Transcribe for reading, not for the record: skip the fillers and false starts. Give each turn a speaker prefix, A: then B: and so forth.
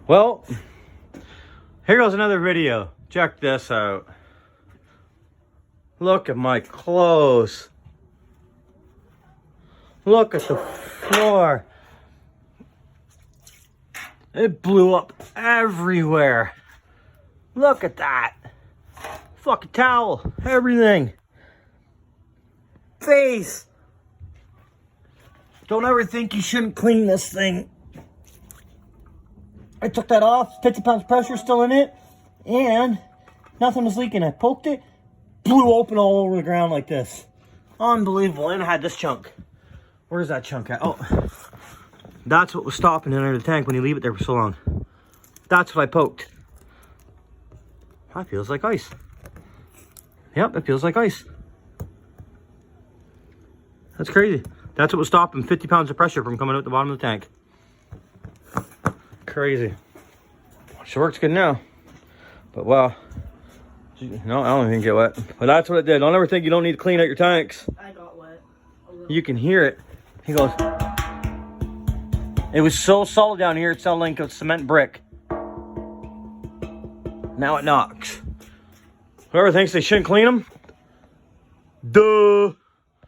A: Well, here goes another video. Check this out. Look at my clothes. Look at the floor. It blew up everywhere. Look at that. Fucking towel. Everything. Face. Don't ever think you shouldn't clean this thing. I took that off. 50 pounds of pressure still in it. And nothing was leaking. I poked it. Blew open all over the ground like this. Unbelievable. And I had this chunk. Where's that chunk at? Oh. That's what was stopping it under the tank when you leave it there for so long. That's what I poked. That feels like ice. Yep, it feels like ice. That's crazy. That's what was stopping 50 pounds of pressure from coming out the bottom of the tank. Crazy. She works good now. But wow. No, I don't even get wet. But that's what it did. Don't ever think you don't need to clean out your tanks.
B: I got wet.
A: You can hear it. He goes. It was so solid down here, it sounded like a cement brick. Now it knocks. Whoever thinks they shouldn't clean them, duh.